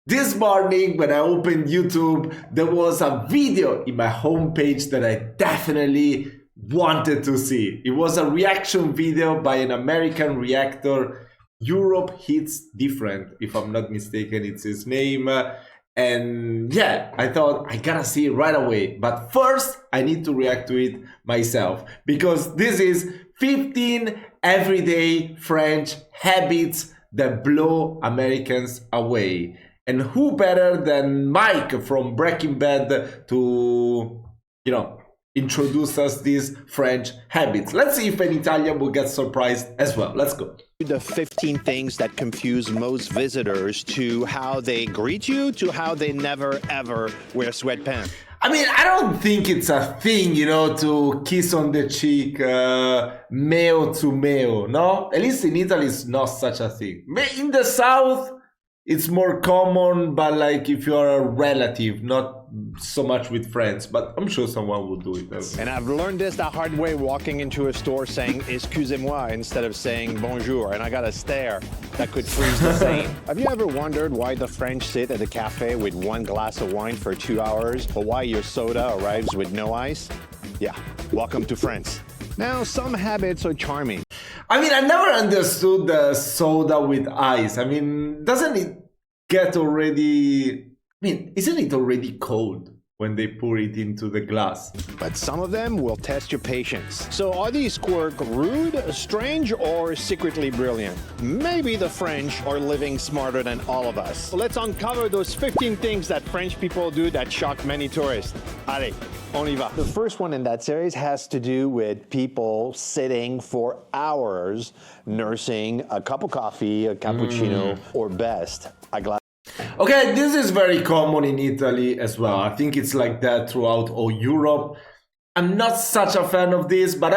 This morning, when I opened YouTube, there was a video in my homepage that I definitely wanted to see. It was a reaction video by an American reactor. Europe Hits Different, if I'm not mistaken, it's his name. And yeah, I thought I gotta see it right away. But first, I need to react to it myself, because this is 15 everyday French habits that blow Americans away. And who better than Mike from Breaking Bad to, introduce us these French habits. Let's see if an Italian will get surprised as well. Let's go. The 15 things that confuse most visitors, to how they greet you, to how they never ever wear sweatpants. I mean, I don't think it's a thing, to kiss on the cheek, meo to meo, no? At least in Italy, it's not such a thing. In the South, it's more common, but like if you're a relative, not so much with friends, but I'm sure someone will do it. And I've learned this the hard way, walking into a store saying excusez-moi instead of saying bonjour, and I got a stare that could freeze the same. Have you ever wondered why the French sit at a cafe with one glass of wine for 2 hours, or why your soda arrives with no ice? Yeah, welcome to France. Now, some habits are charming. I mean, I never understood the soda with ice. I mean, doesn't it get already... isn't it already cold when they pour it into the glass? But some of them will test your patience. So are these quirks rude, strange, or secretly brilliant? Maybe the French are living smarter than all of us. Let's uncover those 15 things that French people do that shock many tourists. Allez, on y va. The first one in that series has to do with people sitting for hours nursing a cup of coffee, a cappuccino, or best, a glass. Okay, this is very common in Italy as well. I think it's like that throughout all Europe. I'm not such a fan of this, but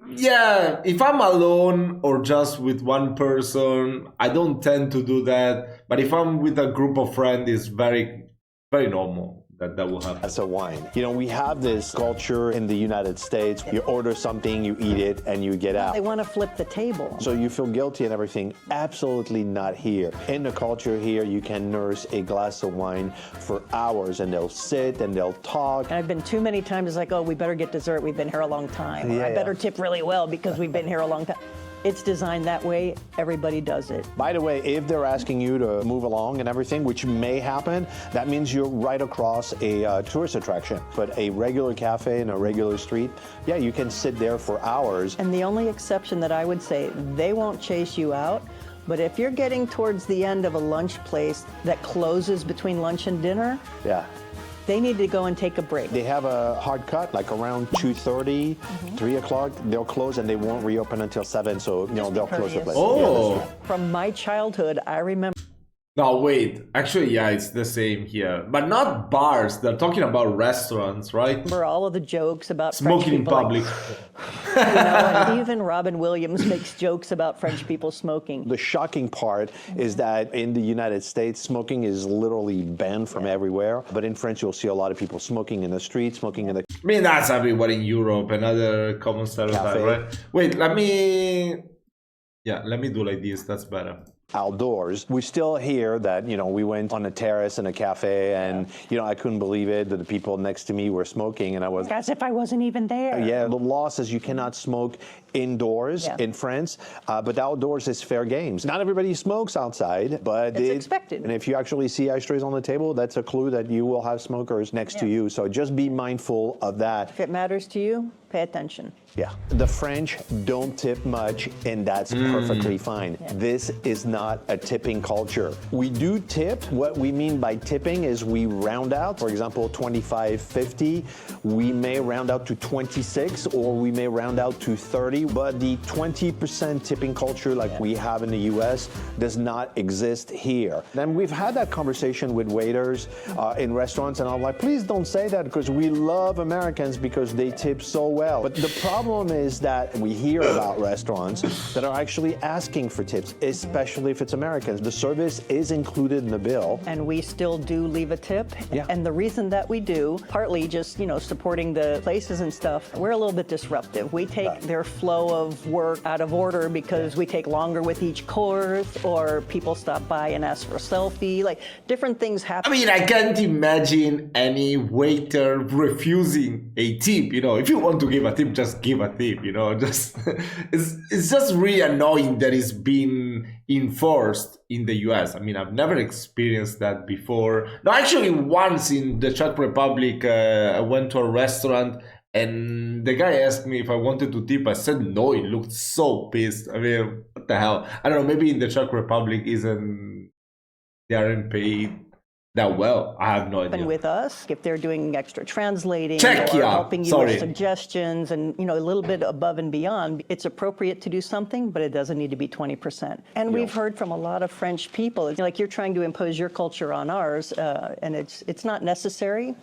if I'm alone or just with one person, I don't tend to do that. But if I'm with a group of friends, it's very, very normal that will happen. That's a wine. We have this culture in the United States. You order something, you eat it, and you get out. They want to flip the table. So you feel guilty and everything. Absolutely not here. In the culture here, you can nurse a glass of wine for hours, and they'll sit and they'll talk. And I've been too many times, it's like, oh, we better get dessert. We've been here a long time. Or I better tip really well because we've been here a long time. It's designed that way. Everybody does it. By the way, if they're asking you to move along and everything, which may happen, that means you're right across a tourist attraction. But a regular cafe in a regular street, yeah, you can sit there for hours. And the only exception that I would say, they won't chase you out. But if you're getting towards the end of a lunch place that closes between lunch and dinner, yeah, they need to go and take a break. They have a hard cut, like around 2:30, 3 o'clock. They'll close and they won't reopen until 7. So they'll close the place. Oh, from my childhood, I remember. No, wait. Actually, yeah, it's the same here, but not bars. They're talking about restaurants, right? Remember all of the jokes about smoking in public. And even Robin Williams makes jokes about French people smoking. The shocking part is that in the United States, smoking is literally banned from everywhere. But in France, you'll see a lot of people smoking in the street, smoking in the... I mean, that's everywhere in Europe, another common stereotype, right? Wait, let me do like this. That's better. Outdoors, we still hear that, we went on a terrace in a cafe and, I couldn't believe it that the people next to me were smoking and I was... As if I wasn't even there. Yeah, the law says you cannot smoke indoors in France, but outdoors is fair games. Not everybody smokes outside, but it's expected. And if you actually see ashtrays on the table, that's a clue that you will have smokers next to you. So just be mindful of that. If it matters to you, pay attention. Yeah. The French don't tip much, and that's perfectly fine. Yeah. This is not a tipping culture. We do tip. What we mean by tipping is we round out. For example, 25, 50. We may round out to 26, or we may round out to 30. But the 20% tipping culture like we have in the US does not exist here. And we've had that conversation with waiters in restaurants, and I'm like, please don't say that because we love Americans because they tip so well. But the problem is that we hear about restaurants that are actually asking for tips, especially if it's Americans. The service is included in the bill. And we still do leave a tip. Yeah. And the reason that we do, partly just, supporting the places and stuff, we're a little bit disruptive. We take their flow flow of work out of order because we take longer with each course, or people stop by and ask for a selfie. Like, different things happen. I mean, I can't imagine any waiter refusing a tip. You know, if you want to give a tip, just give a tip. You know, just it's just really annoying that it's been enforced in the US. I mean, I've never experienced that before. No, actually, once in the Czech Republic, I went to a restaurant and the guy asked me if I wanted to tip. I said no. He looked so pissed. I mean, what the hell? I don't know. Maybe in the Czech Republic they aren't paid that well. I have no idea. And with us, if they're doing extra translating Czechia, or helping you with suggestions and, you know, a little bit above and beyond, it's appropriate to do something, but it doesn't need to be 20%. And we've heard from a lot of French people, it's like you're trying to impose your culture on ours, and it's not necessary.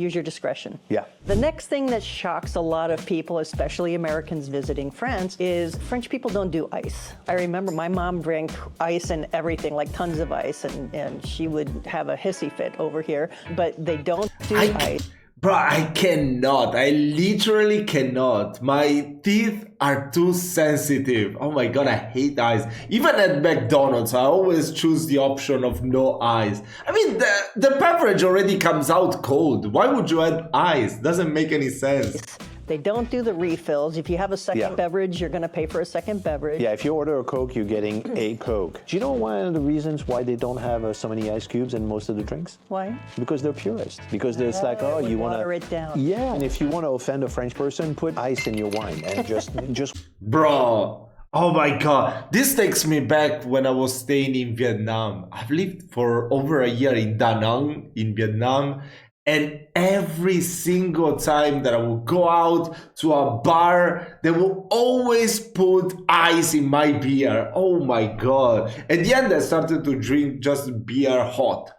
Use your discretion. Yeah. The next thing that shocks a lot of people, especially Americans visiting France, is French people don't do ice. I remember my mom drank ice and everything, like tons of ice, and she would have a hissy fit over here, but they don't do ice. Bro, I cannot. I literally cannot. My teeth are too sensitive. Oh my god, I hate ice. Even at McDonald's, I always choose the option of no ice. I mean, the beverage already comes out cold. Why would you add ice? Doesn't make any sense. They don't do the refills. If you have a second beverage, you're going to pay for a second beverage. Yeah, if you order a Coke, you're getting a Coke. Do you know one of the reasons why they don't have so many ice cubes in most of the drinks? Why? Because they're purist. Because they're like, oh, you want to water it down. Yeah, and if you want to offend a French person, put ice in your wine and just. Bro. Oh my god, this takes me back when I was staying in Vietnam. I've lived for over a year in Da Nang in Vietnam. And every single time that I will go out to a bar, they will always put ice in my beer. Oh my god. At the end, I started to drink just beer hot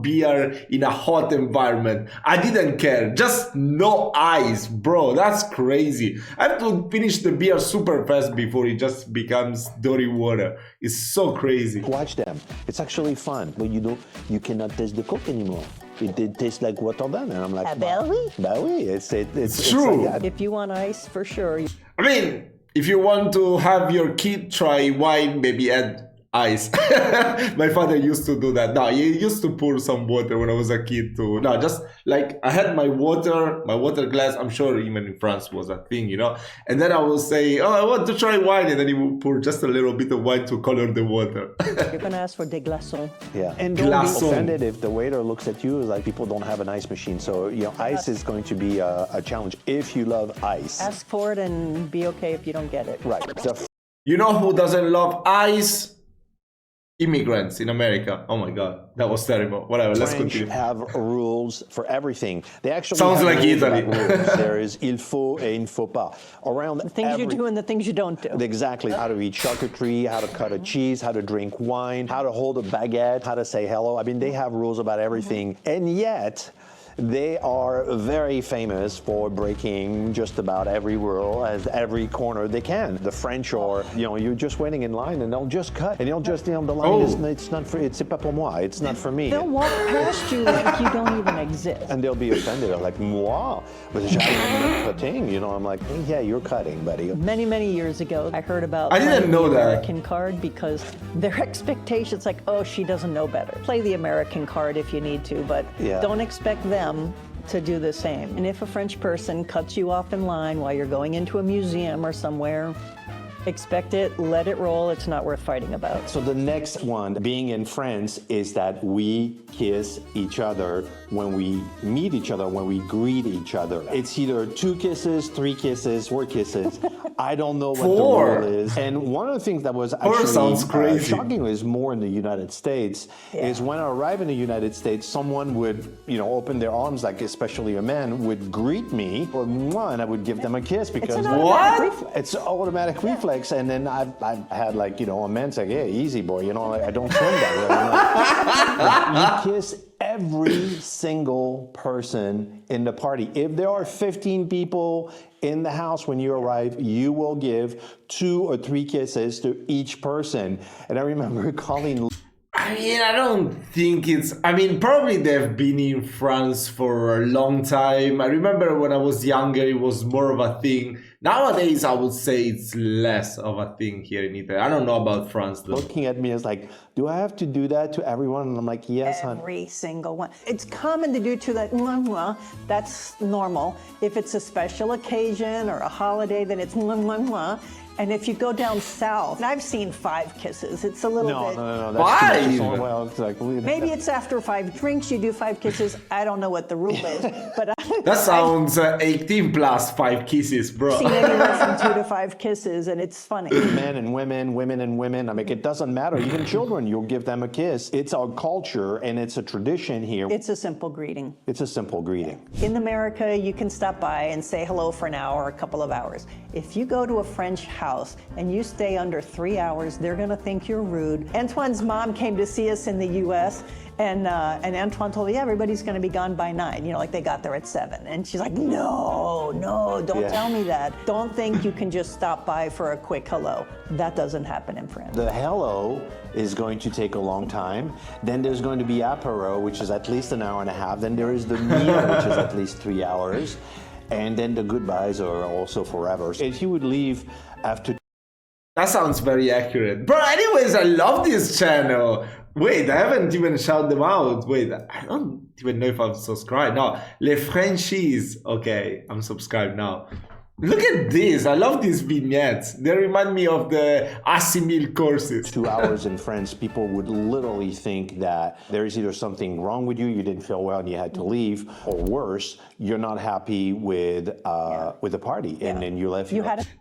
beer in a hot environment. I didn't care. Just no ice, bro. That's crazy. I have to finish the beer super fast before it just becomes dirty water. It's so crazy. Watch them. It's actually fun. But you cannot taste the Coke anymore. It tastes like Rotterdam, and I'm like, bah oui. Bah oui, it's true. Like that. If you want ice, for sure. I mean, if you want to have your kid try wine, maybe add ice. My father used to do that. No, he used to pour some water when I was a kid too. No, just like I had my water glass. I'm sure even in France was a thing, you know. And then I will say, oh, I want to try wine. And then he will pour just a little bit of wine to color the water. You're going to ask for des glaçons. Yeah. And don't be offended if the waiter looks at you like people don't have an ice machine. So, you know, ice is going to be a challenge if you love ice. Ask for it and be okay if you don't get it. Right. You know who doesn't love ice? Immigrants in America. Oh my god, that was terrible. Whatever, let's continue. French have rules for everything. They actually sounds like Italy. There is il faut et il ne faut pas. Around the things you do and the things you don't do. Exactly. How to eat charcuterie, how to cut a cheese, how to drink wine, how to hold a baguette, how to say hello. I mean, they have rules about everything. And yet, they are very famous for breaking just about every rule at every corner they can. The French are, you know, you're just waiting in line and they'll just cut. And they'll just, you know, the line is, it's not for, c'est pas pour moi, it's not for me. They'll walk past you like you don't even exist. And they'll be offended. They're like, moi? But j'arrive cutting, you know, I'm like, yeah, you're cutting, buddy. Many, many years ago, I heard about I didn't know the that. American card because their expectations, like, oh, she doesn't know better. Play the American card if you need to, but don't expect them to do the same. And if a French person cuts you off in line while you're going into a museum or somewhere, expect it, let it roll, it's not worth fighting about. So the next one, being in France, is that we kiss each other when we meet each other, when we greet each other. It's either 2 kisses, 3 kisses, 4 kisses. I don't know what the rule is. And one of the things that was actually shocking is more in the United States, is when I arrive in the United States, someone would, you know, open their arms, like especially a man, would greet me, or and I would give them a kiss because it's an automatic reflex. And then I've had, like, you know, a man say, hey, easy boy, you know, I don't swim that way. You kiss every single person in the party. If there are 15 people in the house when you arrive, you will give 2 or 3 kisses to each person. And I remember calling... I mean, I don't think it's... I mean, probably they've been in France for a long time. I remember when I was younger, it was more of a thing. Nowadays, I would say it's less of a thing here in Italy. I don't know about France though. Looking at me as like, do I have to do that to everyone? And I'm like, yes, hon. Every single one. It's common to do to that, mwah, mwah. That's normal. If it's a special occasion or a holiday, then it's mwah, mwah, mwah. And if you go down south, I've seen 5 kisses. It's a little bit. No. Why? That's too much. Well, it's like, Maybe it's after 5 drinks, you do 5 kisses. I don't know what the rule is, but That sounds 18 plus 5 kisses, bro. I've seen anywhere from 2 to 5 kisses, and it's funny. men and women, women and women. I mean, it doesn't matter. Even children, you'll give them a kiss. It's our culture and it's a tradition here. It's a simple greeting. It's a simple greeting. In America, you can stop by and say hello for an hour or a couple of hours. If you go to a French house and you stay under 3 hours, they're going to think you're rude. Antoine's mom came to see us in the U.S., and Antoine told me, yeah, everybody's going to be gone by 9. You know, like they got there at 7. And she's like, no, don't tell me that. Don't think you can just stop by for a quick hello. That doesn't happen in France. The hello is going to take a long time. Then there's going to be apéro, which is at least an hour and a half. Then there is the meal, which is at least 3 hours. And then the goodbyes are also forever. If you would leave after... That sounds very accurate. Bro, anyways, I love this channel. Wait, I haven't even shouted them out. Wait, I don't even know if I'm subscribed. No, Les Frenchies. Okay, I'm subscribed now. Look at this. I love these vignettes. They remind me of the Assimil courses. 2 hours in France, people would literally think that there is either something wrong with you, you didn't feel well and you had to leave, or worse, you're not happy with the party and then you left.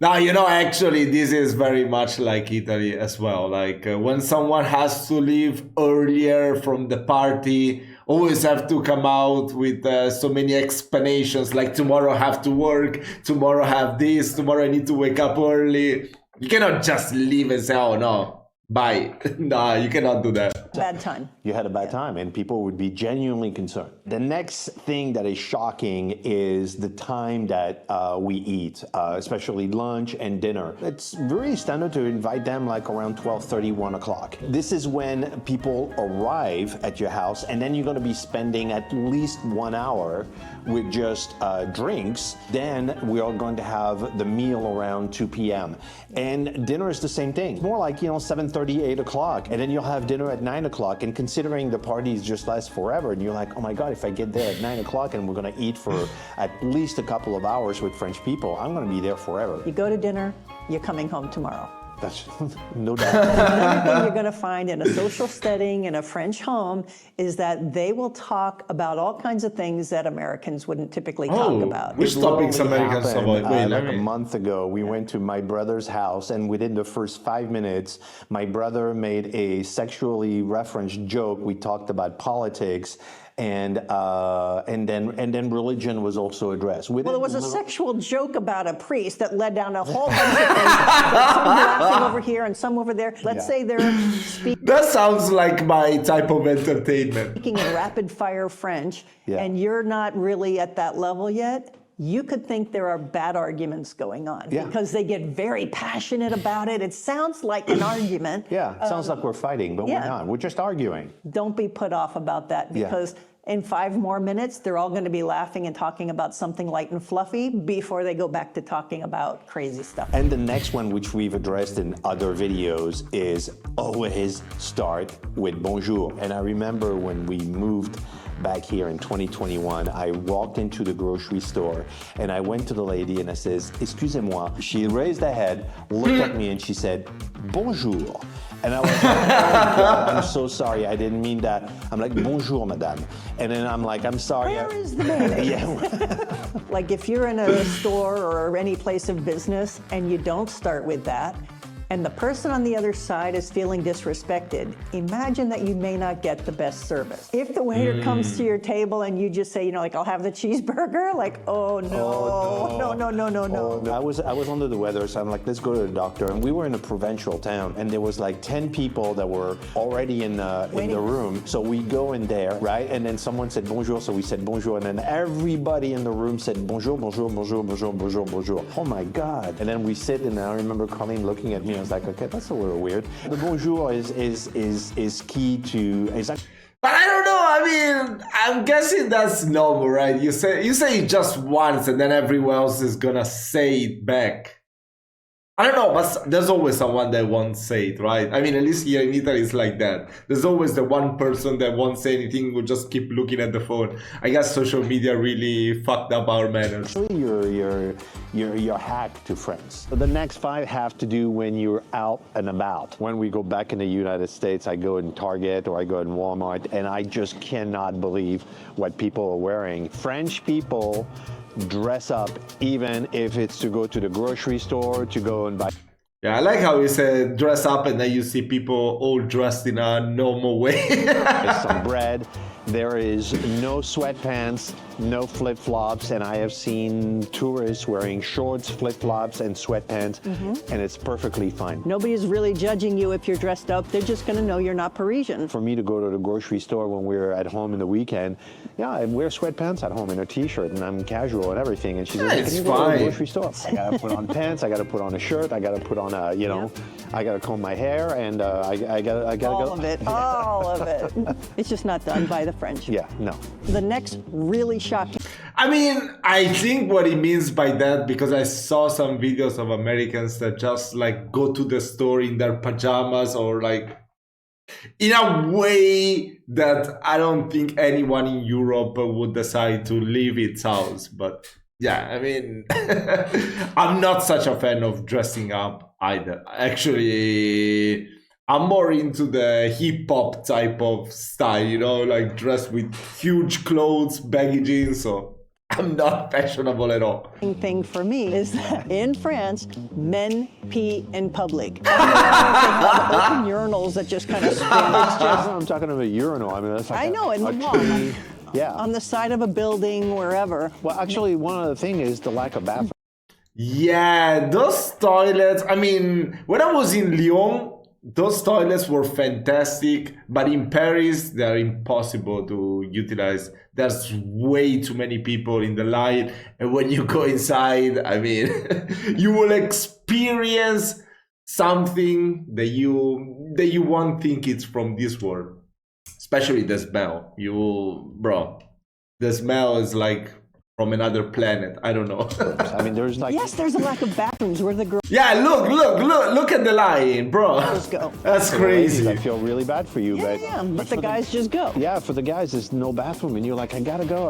Now, you know, actually, this is very much like Italy as well. Like when someone has to leave earlier from the party, always have to come out with so many explanations, like tomorrow I have to work, tomorrow I have this, tomorrow I need to wake up early. You cannot just leave and say, oh no, bye. No, you cannot do that. Bad time. You had a bad time and people would be genuinely concerned. The next thing that is shocking is the time that we eat, especially lunch and dinner. It's very standard to invite them like around 12:30, 1 o'clock. This is when people arrive at your house and then you're going to be spending at least 1 hour with just drinks. Then we are going to have the meal around 2 p.m. And dinner is the same thing. It's more like, 7:30, 8 o'clock. And then you'll have dinner at 9 o'clock. And considering the parties just last forever, and you're like, oh my God, if I get there at 9 o'clock and we're going to eat for at least a couple of hours with French people, I'm going to be there forever. You go to dinner, you're coming home tomorrow. That's no doubt. Another thing you're going to find in a social setting, in a French home, is that they will talk about all kinds of things that Americans wouldn't typically talk about. Which topics Americans avoid? Like a month ago, we went to my brother's house, and within the first 5 minutes, my brother made a sexually referenced joke. We talked about politics. And then religion was also addressed. Well, there was a sexual joke about a priest that led down a whole bunch of things. Some laughing over here and some over there. Let's say they're speaking. That sounds like my type of entertainment. Speaking in rapid fire French, and you're not really at that level yet. You could think there are bad arguments going on because they get very passionate about it. It sounds like an argument. Yeah, it sounds like we're fighting, but we're not. We're just arguing. Don't be put off about that because in 5 more minutes, they're all going to be laughing and talking about something light and fluffy before they go back to talking about crazy stuff. And the next one, which we've addressed in other videos, is always start with bonjour. And I remember when we moved back here in 2021, I walked into the grocery store and I went to the lady and I says, excusez-moi. She raised her head, looked at me and she said, bonjour. And I was like, oh God, I'm so sorry, I didn't mean that. I'm like, bonjour, madame. And then I'm like, I'm sorry. Where is the mayonnaise? Like if you're in a store or any place of business and you don't start with that, and the person on the other side is feeling disrespected, imagine that you may not get the best service. If the waiter comes to your table and you just say, like, I'll have the cheeseburger, like, oh no. No. I was under the weather, so I'm like, let's go to the doctor. And we were in a provincial town, and there was like 10 people that were already in the room. So we go in there, right? And then someone said bonjour, so we said bonjour, and then everybody in the room said bonjour, bonjour, bonjour, bonjour, bonjour, bonjour. Oh my God. And then we sit, and I remember Colleen looking at me. I was like, okay, that's a little weird. The bonjour is key to. But I don't know. I mean, I'm guessing that's normal, right? You say it just once and then everyone else is gonna say it back. I don't know, but there's always someone that won't say it, right? I mean, at least here in Italy, it's like that. There's always the one person that won't say anything, will just keep looking at the phone. I guess social media really fucked up our manners. Your hack to friends. So the next 5 have to do when you're out and about. When we go back in the United States, I go in Target or I go in Walmart, and I just cannot believe what people are wearing. French people dress up even if it's to go to the grocery store, to go and buy. Yeah, I like how you said dress up and then you see people all dressed in a normal way. Some bread. There is no sweatpants, no flip-flops, and I have seen tourists wearing shorts, flip-flops, and sweatpants, and it's perfectly fine. Nobody's really judging you if you're dressed up. They're just going to know you're not Parisian. For me to go to the grocery store when we're at home in the weekend, yeah, I wear sweatpants at home and a t-shirt, and I'm casual and everything. And she's like, "Can you go to the grocery store?" I gotta put on pants, I gotta put on a shirt, I gotta put on a, I gotta comb my hair, and I gotta go. All of it. It's just not done by the French. Yeah, no. The next really shocking. I mean, I think what he means by that, because I saw some videos of Americans that just like go to the store in their pajamas or like in a way that I don't think anyone in Europe would decide to leave its house. But yeah, I mean, I'm not such a fan of dressing up either. Actually, I'm more into the hip hop type of style, like dressed with huge clothes, baggy jeans. So I'm not fashionable at all. The thing for me is that in France, men pee in public. Open urinals that just kind of spin. It's just, I'm talking about a urinal. I mean, that's like I know, in the wall. Yeah. On the side of a building, wherever. Well, actually, one of the things is the lack of bathrooms. Yeah, those toilets, I mean, when I was in Lyon, those toilets were fantastic, but in Paris, they're impossible to utilize. There's way too many people in the line, and when you go inside, I mean, you will experience something that you won't think it's from this world. Especially the smell. The smell is like from another planet. I don't know. I mean, there's like... Yes, there's a lack of bathrooms where the girls... Yeah, look at the line, bro. Let's go. That's crazy. Ladies, I feel really bad for you, but the guys just go. Yeah, for the guys, there's no bathroom, and you're like, I gotta go,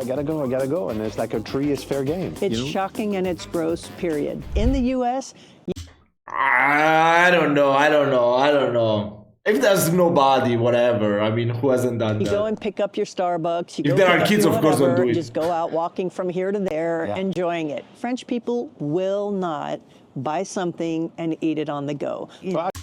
and it's like a tree is fair game. It's shocking and it's gross, period. In the U.S. I don't know. If there's nobody, whatever. I mean, who hasn't done that? You go and pick up your Starbucks. If there are kids, of course, don't do it. Just go out walking from here to there, enjoying it. French people will not buy something and eat it on the go.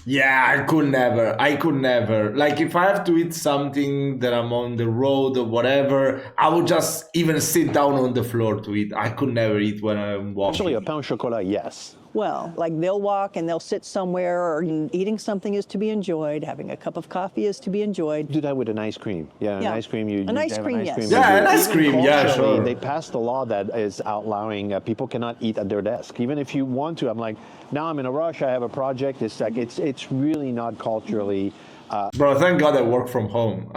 Yeah, I could never. Like, if I have to eat something that I'm on the road or whatever, I would just even sit down on the floor to eat. I could never eat when I'm walking. Actually, a pain au chocolat, yes. Well, like they'll walk and they'll sit somewhere, or eating something is to be enjoyed, having a cup of coffee is to be enjoyed. Do that with an ice cream. Yeah, an ice cream. An ice cream, yes. Yeah, an ice cream, yeah, sure. They passed a law that is allowing people cannot eat at their desk. Even if you want to, I'm like, now I'm in a rush, I have a project. It's like, it's really not culturally... Bro, thank God I work from home.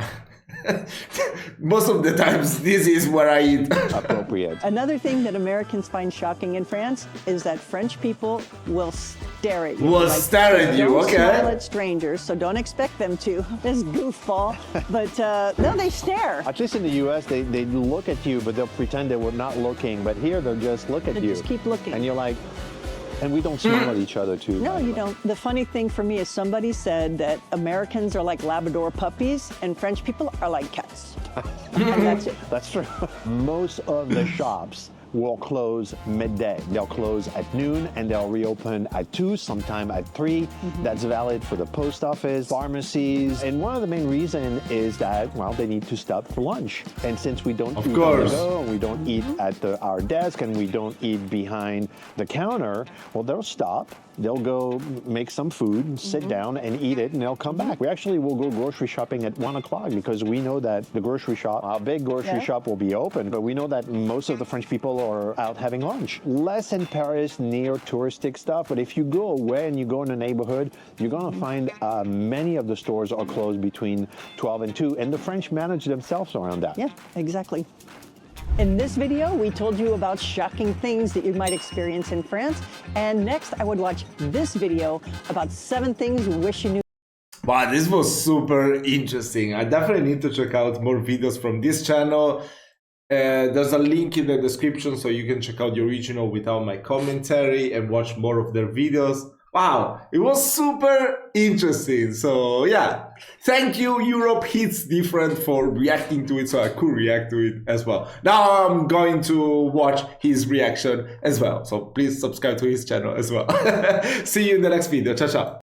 Most of the times, this is where I eat. Appropriate. Another thing that Americans find shocking in France is that French people will stare at you. Okay. Smile at strangers, so don't expect them to. This goofball. But no, they stare. At least in the U.S., they look at you, but they'll pretend they were not looking. But here, they'll just look at you. They just keep looking. And you're like... And we don't smile at each other, too. No, you don't. The funny thing for me is somebody said that Americans are like Labrador puppies and French people are like cats. And that's it. That's true. Most of the shops will close midday. They'll close at noon and they'll reopen at 2, sometime at 3. That's valid for the post office, pharmacies. And one of the main reasons is that, well, they need to stop for lunch. And since we don't eat on the go, and we don't eat at our desk, and we don't eat behind the counter, well, they'll stop. They'll go make some food, sit down and eat it, and they'll come back. We actually will go grocery shopping at 1 o'clock because we know that the grocery shop, our big grocery shop will be open, but we know that most of the French people meal or out having lunch. Less in Paris near touristic stuff, but if you go away and you go in a neighborhood, you're going to find many of the stores are closed between 12 and 2, and the French manage themselves around that. Yeah, exactly. In this video, we told you about shocking things that you might experience in France. And next, I would watch this video about 7 things you wish you knew. Wow, this was super interesting. I definitely need to check out more videos from this channel. There's a link in the description so you can check out the original without my commentary and watch more of their videos. Wow, it was super interesting. So yeah, thank you Europe Hits Different for reacting to it so I could react to it as well. Now I'm going to watch his reaction as well. So please subscribe to his channel as well. See you in the next video. Ciao, ciao.